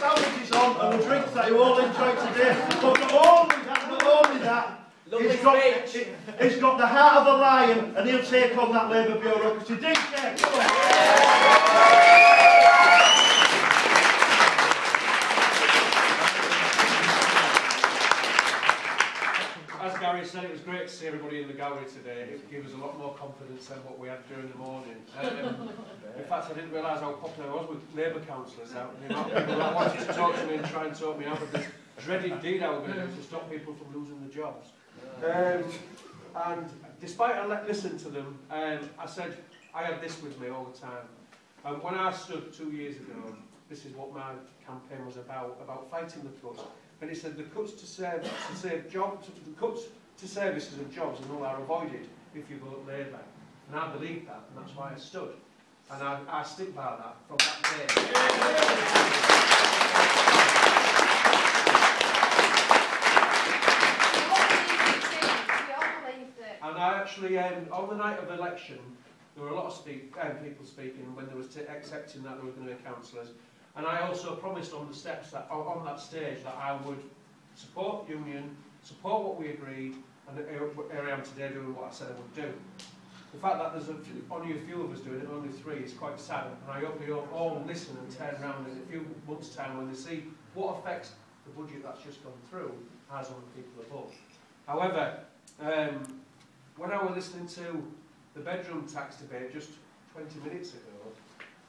sandwiches on and the drinks that you all enjoy today. But not only that, he's got the heart of a lion, and he'll take on that Labour bureaucracy. DJ, come on. As Gary said, it was great to see everybody in the gallery today. It gave us a lot more confidence than what we had during the morning. In fact, I didn't realise how popular I was with Labour councillors out. The amount of people that wanted to talk to me and try and talk me out of this dreaded deed I was going to do to stop people from losing their jobs. And despite I listened to them, I said I had this with me all the time. And when I stood 2 years ago, this is what my campaign was about fighting the cuts. And he said the cuts to save jobs, the cuts to services and jobs and all are avoided if you vote Labour. And I believed that, and that's why I stood. And I stick by that from that day. And I actually, on the night of election, there were a lot of people speaking when there was accepting that there were going to be councillors. And I also promised on the steps that on that stage that I would support union, support what we agreed, and here I am today doing what I said I would do. The fact that there's only a few of us doing it, only 3, is quite sad. And I hope you all listen and turn around in a few months' time when they see what effects the budget that's just gone through has on the people above. However, when I was listening to the bedroom tax debate just 20 minutes ago,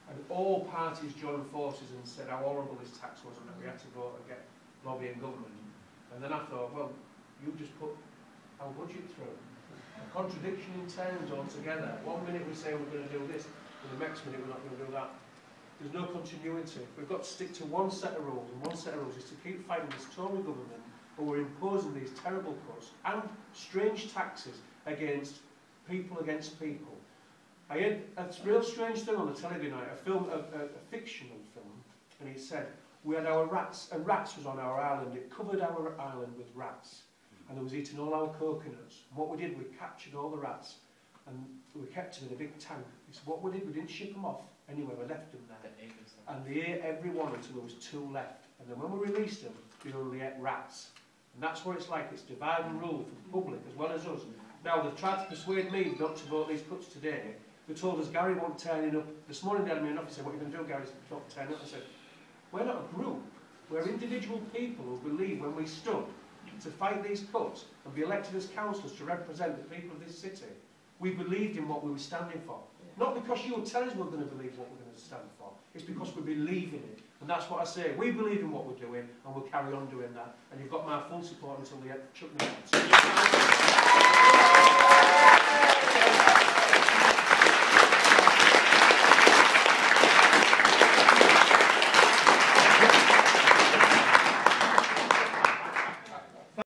and all parties joined forces and said how horrible this tax was and that we had to vote and get lobbying government. And then I thought, well, you just put our budget through. A contradiction in terms altogether. 1 minute we say we're going to do this, and the next minute we're not going to do that. There's no continuity. We've got to stick to one set of rules, and one set of rules is to keep fighting this Tory government who are imposing these terrible cuts and strange taxes against people. I had a real strange thing on the telly tonight, a fictional film, and he said, we had our rats, and rats was on our island, it covered our island with rats, and it was eating all our coconuts. And what we did, we captured all the rats, and we kept them in a big tank. He said, what we did, we didn't ship them off anywhere, we left them there. And they ate every one until there was 2 left. And then when we released them, we only ate rats. And that's what it's like, it's divide and rule for the public as well as us. Now, they've tried to persuade me not to vote these cuts today. They told us Gary won't turn up. This morning they had me in the office and said, what are you going to do, Gary? Not turn up. I said, we're not a group. We're individual people who believe when we stood to fight these cuts and be elected as councillors to represent the people of this city, we believed in what we were standing for. Not because you were telling us we're going to believe what we're going to stand for. It's because we believe in it. And that's what I say. We believe in what we're doing and we'll carry on doing that. And you've got my full support until the end.